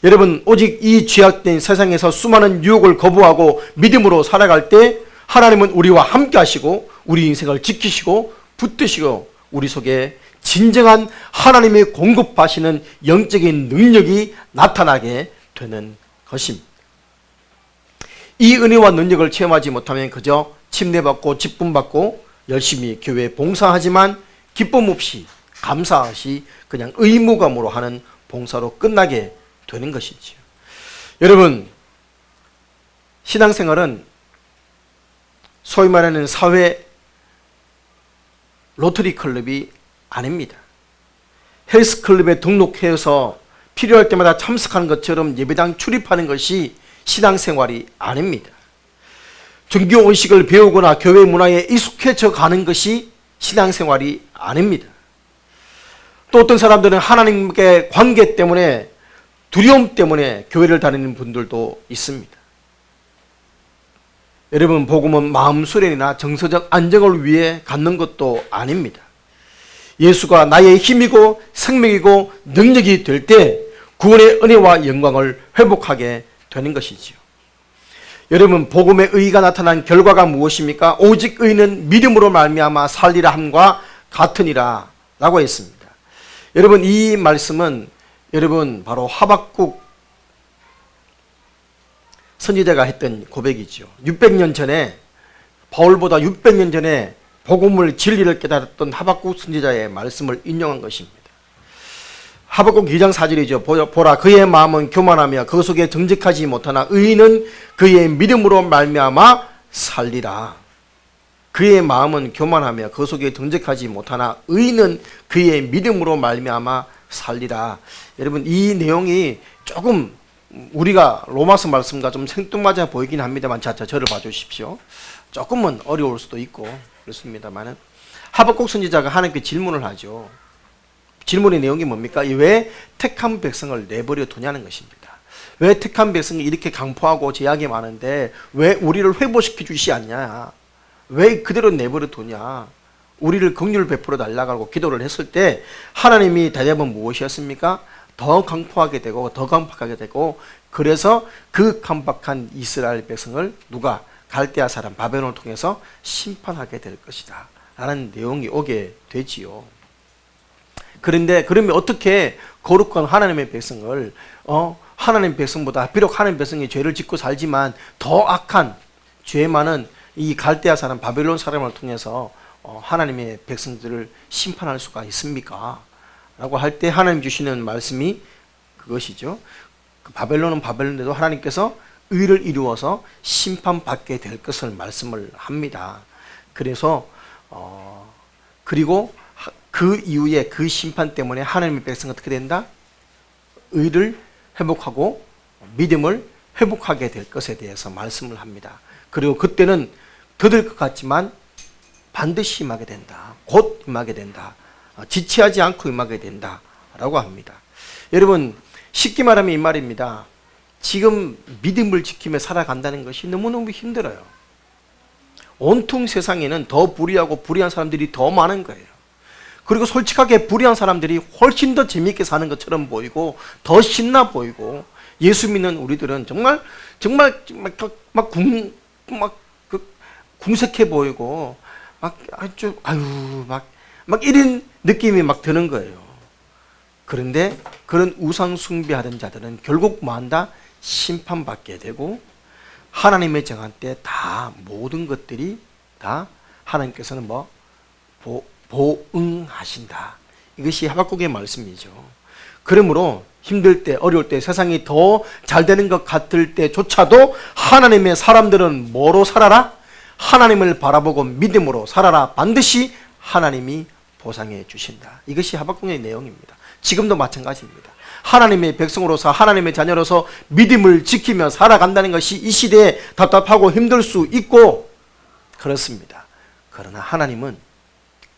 여러분, 오직 이 죄악된 세상에서 수많은 유혹을 거부하고 믿음으로 살아갈 때 하나님은 우리와 함께 하시고 우리 인생을 지키시고 붙드시고 우리 속에 진정한 하나님의 공급하시는 영적인 능력이 나타나게 되는 것입니다. 이 은혜와 능력을 체험하지 못하면 그저 침례받고 직분받고 열심히 교회에 봉사하지만 기쁨 없이 감사 없이 그냥 의무감으로 하는 봉사로 끝나게 되는 것이지요. 여러분, 신앙생활은 소위 말하는 사회 로터리 클럽이 아닙니다. 헬스클럽에 등록해서 필요할 때마다 참석하는 것처럼 예배당 출입하는 것이 신앙생활이 아닙니다. 종교 의식을 배우거나 교회 문화에 익숙해져 가는 것이 신앙생활이 아닙니다. 또 어떤 사람들은 하나님께 관계 때문에 두려움 때문에 교회를 다니는 분들도 있습니다. 여러분, 복음은 마음 수련이나 정서적 안정을 위해 갖는 것도 아닙니다. 예수가 나의 힘이고 생명이고 능력이 될 때 구원의 은혜와 영광을 회복하게 되는 것이지요. 여러분, 복음의 의가 나타난 결과가 무엇입니까? 오직 의는 믿음으로 말미암아 살리라 함과 같으니라 라고 했습니다. 여러분, 이 말씀은 여러분 바로 하박국 선지자가 했던 고백이죠. 600년 전에, 바울보다 600년 전에 복음을 진리를 깨달았던 하박국 선지자의 말씀을 인용한 것입니다. 하박국 2장 4절이죠. 보라, 그의 마음은 교만하며 그 속에 정직하지 못하나 의인은 그의 믿음으로 말미암아 살리라. 그의 마음은 교만하며 그 속에 정직하지 못하나 의인은 그의 믿음으로 말미암아 살리라. 여러분, 이 내용이 조금 우리가 로마서 말씀과 좀 생뚱맞아 보이긴 합니다만, 저를 봐주십시오. 조금은 어려울 수도 있고 그렇습니다만은, 하박국 선지자가 하나님께 질문을 하죠. 질문의 내용이 뭡니까? 왜 택한 백성을 내버려 두냐는 것입니다. 왜 택한 백성이 이렇게 강포하고 제약이 많은데 왜 우리를 회복시켜 주시지 않냐? 왜 그대로 내버려 두냐? 우리를 긍휼을 베풀어 달라고 기도를 했을 때 하나님이 대답은 무엇이었습니까? 더 강포하게 되고 더 강팍하게 되고, 그래서 그 강박한 이스라엘 백성을 누가? 갈대아 사람 바벨론을 통해서 심판하게 될 것이다 라는 내용이 오게 되지요. 그런데 그러면 어떻게 거룩한 하나님의 백성을 하나님 백성보다, 비록 하나님 백성이 죄를 짓고 살지만 더 악한 죄 많은 이 갈대아 사람 바벨론 사람을 통해서 하나님의 백성들을 심판할 수가 있습니까? 라고 할 때 하나님 주시는 말씀이 그것이죠. 바벨론은 바벨론인데도 하나님께서 의를 이루어서 심판받게 될 것을 말씀을 합니다. 그래서 그리고 그 이후에 그 심판 때문에 하나님의 백성은 어떻게 된다? 의를 회복하고 믿음을 회복하게 될 것에 대해서 말씀을 합니다. 그리고 그때는 더딜 것 같지만 반드시 임하게 된다. 곧 임하게 된다. 지체하지 않고 임하게 된다 라고 합니다. 여러분, 쉽게 말하면 이 말입니다. 지금 믿음을 지키며 살아간다는 것이 너무너무 힘들어요. 온통 세상에는 더 불의하고 불의한 사람들이 더 많은 거예요. 그리고 솔직하게 불의한 사람들이 훨씬 더 재미있게 사는 것처럼 보이고 더 신나 보이고, 예수 믿는 우리들은 정말 궁색해 보이고 막 이런 느낌이 막 드는 거예요. 그런데 그런 우상 숭배하던 자들은 결국 뭐한다? 심판받게 되고, 하나님의 정한 때 다 모든 것들이 다 하나님께서는 보응하신다. 이것이 하박국의 말씀이죠. 그러므로 힘들 때, 어려울 때, 세상이 더 잘 되는 것 같을 때조차도 하나님의 사람들은 뭐로 살아라? 하나님을 바라보고 믿음으로 살아라. 반드시 하나님이 보상해 주신다. 이것이 하박국의 내용입니다. 지금도 마찬가지입니다. 하나님의 백성으로서, 하나님의 자녀로서 믿음을 지키며 살아간다는 것이 이 시대에 답답하고 힘들 수 있고 그렇습니다. 그러나 하나님은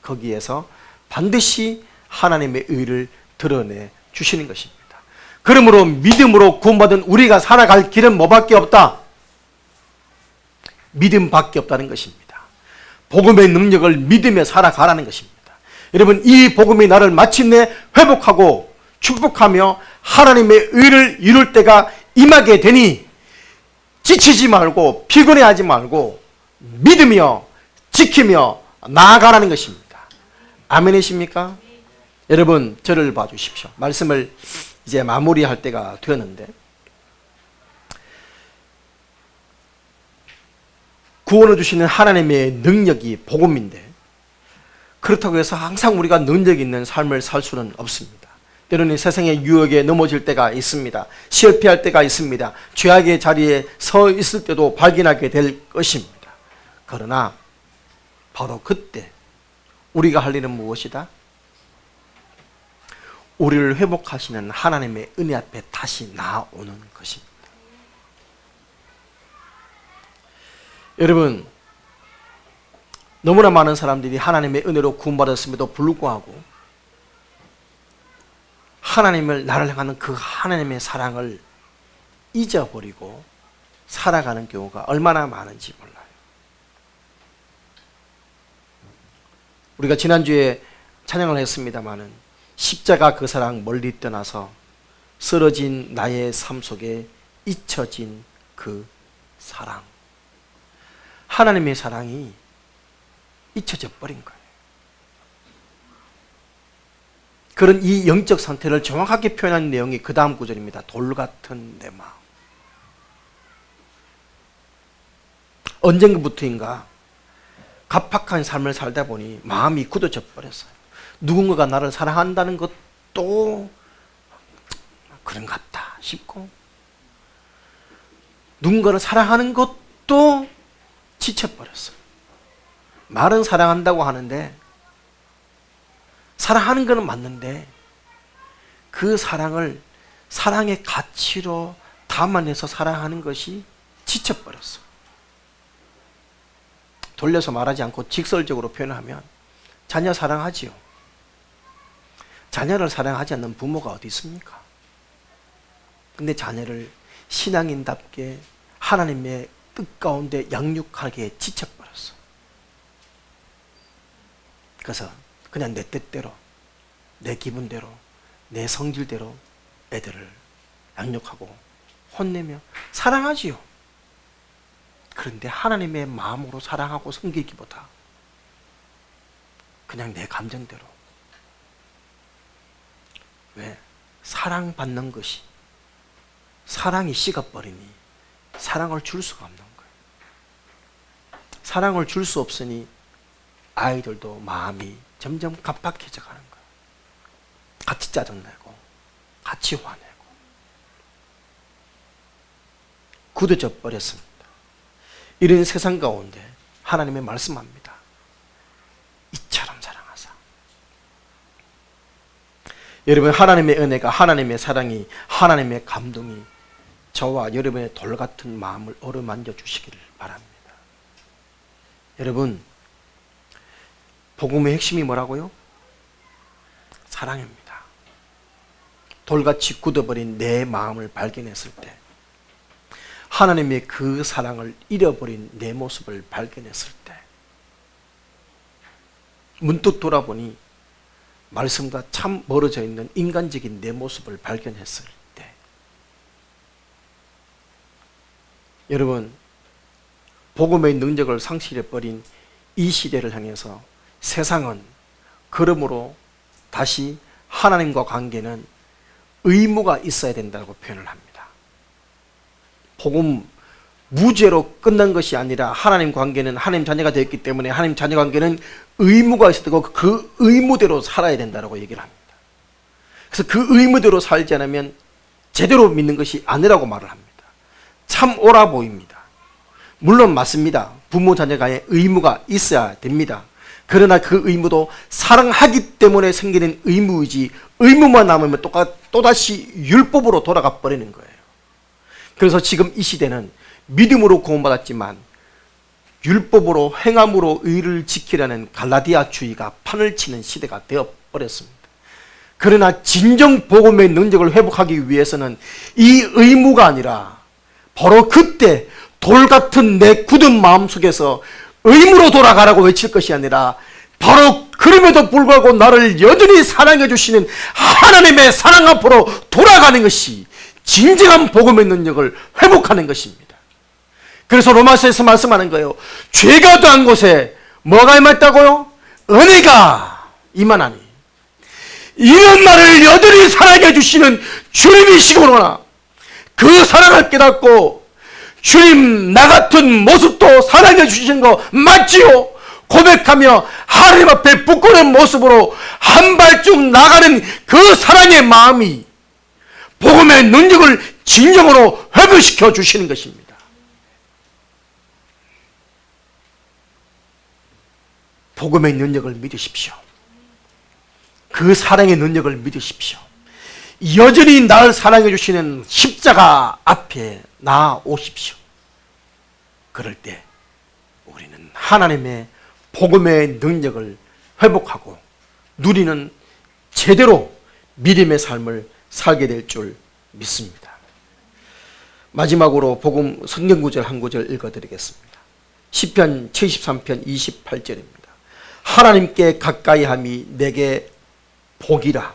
거기에서 반드시 하나님의 의를 드러내 주시는 것입니다. 그러므로 믿음으로 구원받은 우리가 살아갈 길은 뭐밖에 없다? 믿음밖에 없다는 것입니다. 복음의 능력을 믿으며 살아가라는 것입니다. 여러분, 이 복음이 나를 마침내 회복하고 축복하며 하나님의 의를 이룰 때가 임하게 되니 지치지 말고 피곤해하지 말고 믿으며 지키며 나아가라는 것입니다. 아멘이십니까? 여러분, 저를 봐주십시오. 말씀을 이제 마무리할 때가 되었는데, 구원을 주시는 하나님의 능력이 복음인데, 그렇다고 해서 항상 우리가 능력 있는 삶을 살 수는 없습니다. 때로는 세상의 유혹에 넘어질 때가 있습니다. 실패할 때가 있습니다. 죄악의 자리에 서 있을 때도 발견하게 될 것입니다. 그러나 바로 그때 우리가 할 일은 무엇이다? 우리를 회복하시는 하나님의 은혜 앞에 다시 나오는 것입니다. 여러분, 너무나 많은 사람들이 하나님의 은혜로 구원받았음에도 불구하고 하나님을, 나를 향하는 그 하나님의 사랑을 잊어버리고 살아가는 경우가 얼마나 많은지 몰라요. 우리가 지난주에 찬양을 했습니다마는 십자가 그 사랑 멀리 떠나서 쓰러진 나의 삶 속에 잊혀진 그 사랑, 하나님의 사랑이 잊혀져 버린 거예요. 그런 이 영적 상태를 정확하게 표현한 내용이 그 다음 구절입니다. 돌 같은 내 마음. 언젠가부터인가 갑박한 삶을 살다 보니 마음이 굳어져 버렸어요. 누군가가 나를 사랑한다는 것도 그런갑다 싶고, 누군가를 사랑하는 것도 지쳐버렸어요. 말은 사랑한다고 하는데, 사랑하는 것은 맞는데 그 사랑을 사랑의 가치로 감안해서 사랑하는 것이 지쳐버렸어. 돌려서 말하지 않고 직설적으로 표현하면 자녀 사랑하지요. 자녀를 사랑하지 않는 부모가 어디 있습니까? 근데 자녀를 신앙인답게 하나님의 뜻 가운데 양육하기에 지쳐버렸어. 그래서 그냥 내 뜻대로, 내 기분대로, 내 성질대로 애들을 양육하고 혼내며 사랑하지요. 그런데 하나님의 마음으로 사랑하고 섬기기보다 그냥 내 감정대로. 왜? 사랑받는 것이, 사랑이 식어버리니 사랑을 줄 수가 없는 거예요. 사랑을 줄 수 없으니 아이들도 마음이 점점 갑박해져 가는 거예요. 같이 짜증내고 같이 화내고 굳어져 버렸습니다. 이런 세상 가운데 하나님의 말씀합니다. 이처럼 사랑하사. 여러분, 하나님의 은혜가, 하나님의 사랑이, 하나님의 감동이 저와 여러분의 돌 같은 마음을 어루만져 주시기를 바랍니다. 여러분, 복음의 핵심이 뭐라고요? 사랑입니다. 돌같이 굳어버린 내 마음을 발견했을 때, 하나님의 그 사랑을 잃어버린 내 모습을 발견했을 때, 문득 돌아보니 말씀과 참 멀어져 있는 인간적인 내 모습을 발견했을 때, 여러분, 복음의 능력을 상실해버린 이 시대를 향해서 세상은 그러므로 다시 하나님과 관계는 의무가 있어야 된다고 표현을 합니다. 복음 무죄로 끝난 것이 아니라 하나님 관계는, 하나님 자녀가 되었기 때문에 하나님 자녀 관계는 의무가 있어야 되고 그 의무대로 살아야 된다고 얘기를 합니다. 그래서 그 의무대로 살지 않으면 제대로 믿는 것이 아니라고 말을 합니다. 참 옳아 보입니다. 물론 맞습니다. 부모 자녀 간에 의무가 있어야 됩니다. 그러나 그 의무도 사랑하기 때문에 생기는 의무이지, 의무만 남으면 또다시 율법으로 돌아가 버리는 거예요. 그래서 지금 이 시대는 믿음으로 구원받았지만 율법으로, 행함으로 의를 지키려는 갈라디아주의가 판을 치는 시대가 되어버렸습니다. 그러나 진정 복음의 능력을 회복하기 위해서는 이 의무가 아니라 바로 그때 돌 같은 내 굳은 마음 속에서 의무로 돌아가라고 외칠 것이 아니라 바로 그럼에도 불구하고 나를 여전히 사랑해 주시는 하나님의 사랑 앞으로 돌아가는 것이 진정한 복음의 능력을 회복하는 것입니다. 그래서 로마서에서 말씀하는 거예요. 죄가 더한 곳에 뭐가 임했다고요? 은혜가 임하나니. 이런 나를 여전히 사랑해 주시는 주님이시구나. 그 사랑을 깨닫고 주님, 나 같은 모습도 사랑해 주시는 거 맞지요? 고백하며 하나님 앞에 부끄러운 모습으로 한 발쭉 나가는 그 사랑의 마음이 복음의 능력을 진정으로 회복시켜 주시는 것입니다. 복음의 능력을 믿으십시오. 그 사랑의 능력을 믿으십시오. 여전히 나를 사랑해 주시는 십자가 앞에 나오십시오. 그럴 때 우리는 하나님의 복음의 능력을 회복하고 누리는 제대로 믿음의 삶을 살게 될 줄 믿습니다. 마지막으로 복음 성경 구절 한 구절 읽어드리겠습니다. 시편 73편 28절입니다. 하나님께 가까이함이 내게 복이라.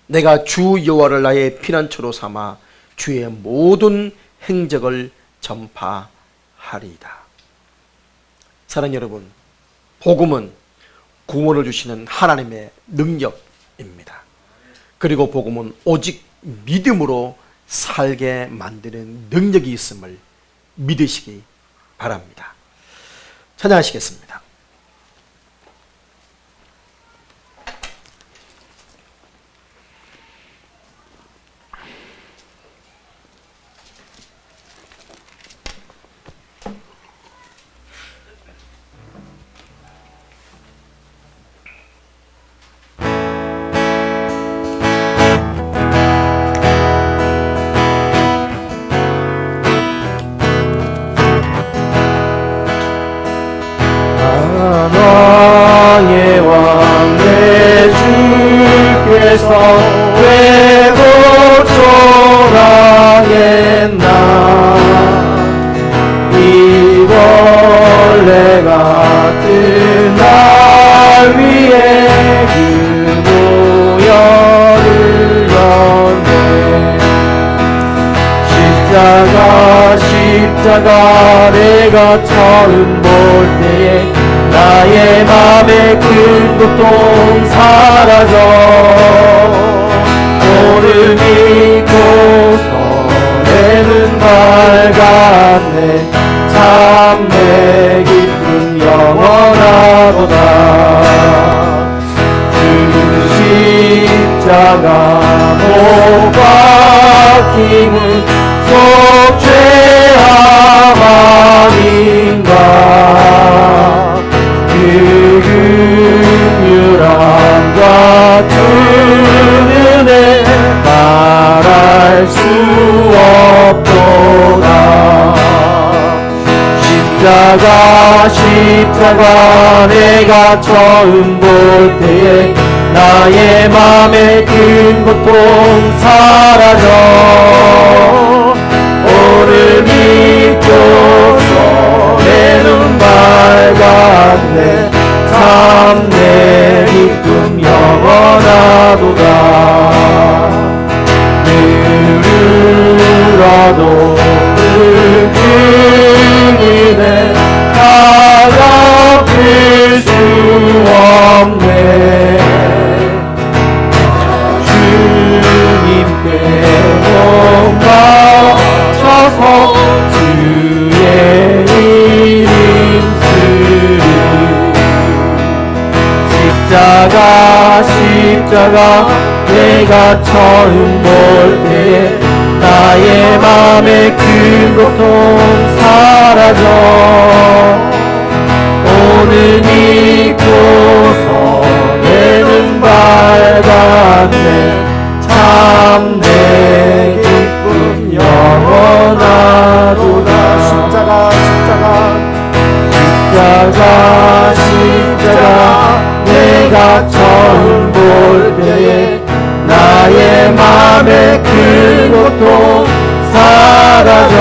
내가 주 여호와를 나의 피난처로 삼아 주의 모든 행적을 전파하리이다. 사랑하는 여러분, 복음은 구원을 주시는 하나님의 능력입니다. 그리고 복음은 오직 믿음으로 살게 만드는 능력이 있음을 믿으시기 바랍니다. 찬양하시겠습니다. 위에서 되고 초라했나. 이 벌레 같은 날 위에 그 모여를 연대. 십자가 내가 처음 볼 때에 나의 맘에 큰 고통 사라져. 오늘 믿고서 내는 밝았네. 참 내 기쁨 영원하도다. 그 십자가 못 박힘은 속 죄함 아닌가. 그 긍휼함 같은 은혜 말할 수 없도다. 십자가 내가 처음 볼 때에 나의 맘에 큰 고통 사라져. 오늘 믿고서 내 눈 밝았네. 참 내 기쁨 영원하도다. 누르라도 은혜 다 갚을 수 없네. 주님께 목 맞춰서 주의 이름 쓰리. 십자가 내가 처음 볼 때에 나의 맘에 큰 고통 사라져. 오늘 믿고서 내 눈 밝았네. 참 내 기쁨 영원하도다. 십자가 내가 처음 볼 때에 나의 맘에 큰 고통 사라져.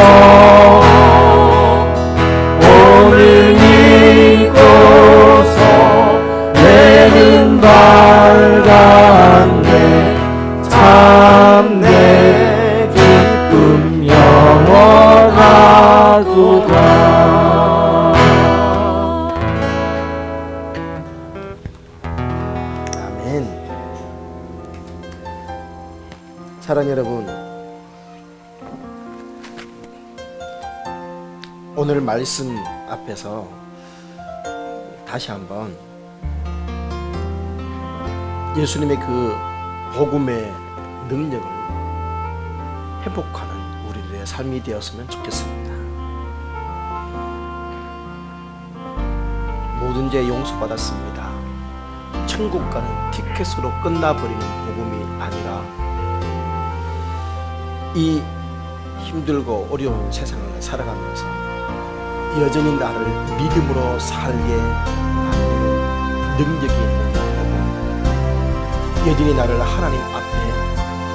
오늘 믿고서 내는 밝았네. 참 내 기쁨 영원하도다. 아멘. 사랑하는 여러분, 오늘 말씀 앞에서 다시 한번 예수님의 그 복음의 능력을 회복하는 우리들의 삶이 되었으면 좋겠습니다. 모든 죄 용서받았습니다. 천국 가는 티켓으로 끝나버리는 복음이 아니라 이 힘들고 어려운 세상을 살아가면서 여전히 나를 믿음으로 살게 만드는 능력이 있는 복음, 여전히 나를 하나님 앞에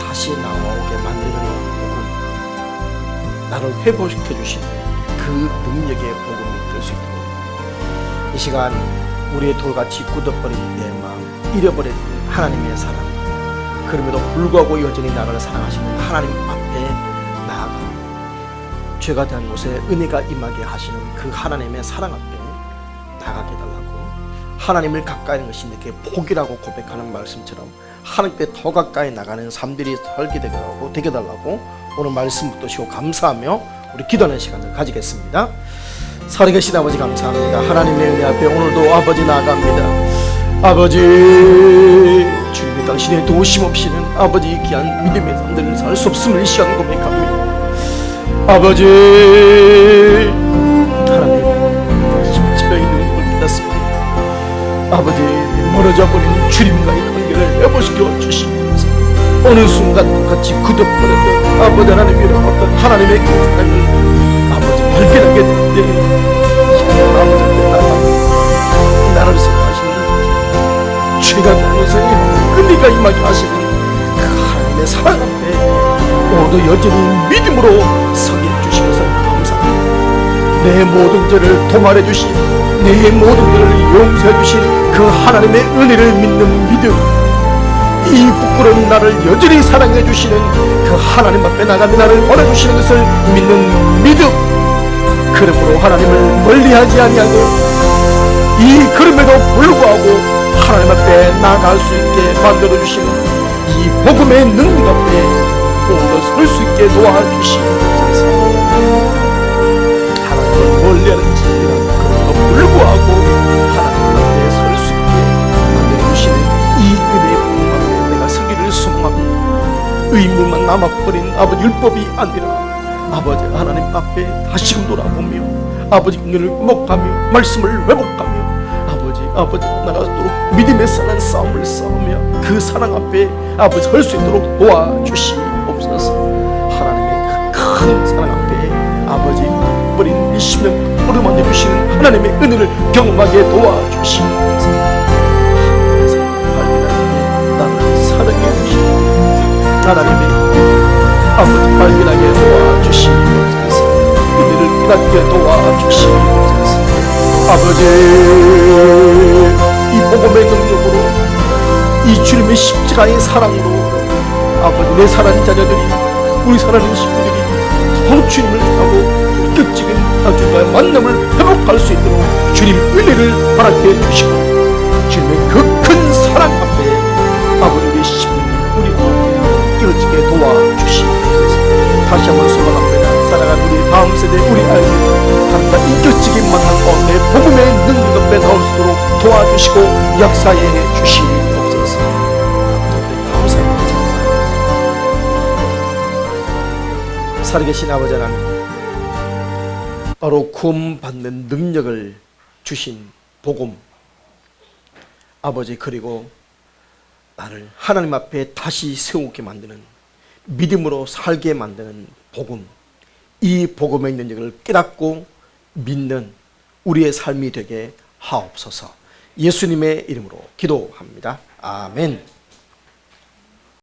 다시 나오게 만드는 복음, 나를 회복시켜 주시는 그 능력의 복음이 될 수 있도록 이 시간 우리의 돌같이 굳어버린 내 마음, 잃어버린 하나님의 사랑, 그럼에도 불구하고 여전히 나를 사랑하시는 하나님 앞에 나아가 죄가 된 곳에 은혜가 임하게 하시는 그 하나님의 사랑 앞에 나가게 해달라고, 하나님을 가까이 하는 것이 내게 복이라고 고백하는 말씀처럼 하나님께 더 가까이 나가는 삶들이 설계되게 하고 되게 해달라고 오늘 말씀 붙드시고 감사하며 우리 기도하는 시간을 가지겠습니다. 살아계신 아버지 감사합니다. 하나님의 은혜 앞에 오늘도 아버지 나아갑니다. 아버지, 주님이 당신의 도우심 없이는 아버지 귀한 믿음의 삶들을 살 수 없음을 이 시간 고백합니다. 아버지, 하나님 십자가의 능력을 믿었습니다. 아버지, 멀어져 버린 주님과의 관계를 회복시켜 주시면서 어느 순간 똑같이 굳어버렸던 아버지 하나님의 어떤 하나님의 그 사랑을 아버지 발견하게 되는데, 아버지 나를 생각하시는 죄가 나는 선생님 은혜가 임하게 하시는 사랑 앞에 오늘도 여전히 믿음으로 서게 해주신 것을 감사합니다. 내 모든 죄를 도말해 주신, 내 모든 죄를 용서해 주신 그 하나님의 은혜를 믿는 믿음, 이 부끄러운 나를 여전히 사랑해 주시는 그 하나님 앞에 나가며 나를 보내주시는 것을 믿는 믿음, 그러므로 하나님을 멀리하지 아니하고 이 그럼에도 불구하고 하나님 앞에 나아갈 수 있게 만들어주시는 이 복음의 능력 앞에 오늘도 설 수 있게 도와주시옵소서. 하나님을 멀리하는 자들이란 그럼에도 불구하고 하나님 앞에 설 수 있게 만들어주시는 이 은혜의 복음 앞에 내가 서기를 소망합니다. 의무만 남아버린 아버지 율법이 아니라 아버지 하나님 앞에 다시금 돌아보며 아버지 긍휼을 회복하며 말씀을 회복하며 아버지 나가도록 믿음의 사는 싸움을 싸우며 그 사랑 앞에 아버지 설 수 있도록 도와주시옵소서. 하나님의 그 큰 사랑 앞에 아버지 버린 이 심령 어루만져 주시는 하나님의 은혜를 경험하게 도와주시옵소서. 발견하게 나를 사랑해 주시옵소서. 하나님의 아버지 발견하게 도와주시옵소서. 은혜를 깨닫게 도와주시옵소서. 아버지, 이 복음의 능력으로, 이 주님의 십자가의 사랑으로 아버지 내 사랑하는 자녀들이, 우리 사랑하는 식구들이 더 주님을 하고 인격적인 아주와의 만남을 회복할 수 있도록 주님 은혜를 허락해 주시고 주님의 그 큰 사랑 앞에 아버지 우리 십년 우리 모두 깨어지게 도와주시옵소서. 다시 한번 소망합니다. 사랑하는 우리 다음 세대 우리 아이들 하나님과 인격적인 만남 가운데 복음의 능력 앞에 나올 수 있도록 도와주시고 역사해 주시옵소서. 감사합니다. 살아계신 아버지 하나님, 바로 구원받는 능력을 주신 복음 아버지, 그리고 나를 하나님 앞에 다시 세우게 만드는, 믿음으로 살게 만드는 복음, 이 복음의 능력을 깨닫고 믿는 우리의 삶이 되게 하옵소서. 예수님의 이름으로 기도합니다. 아멘.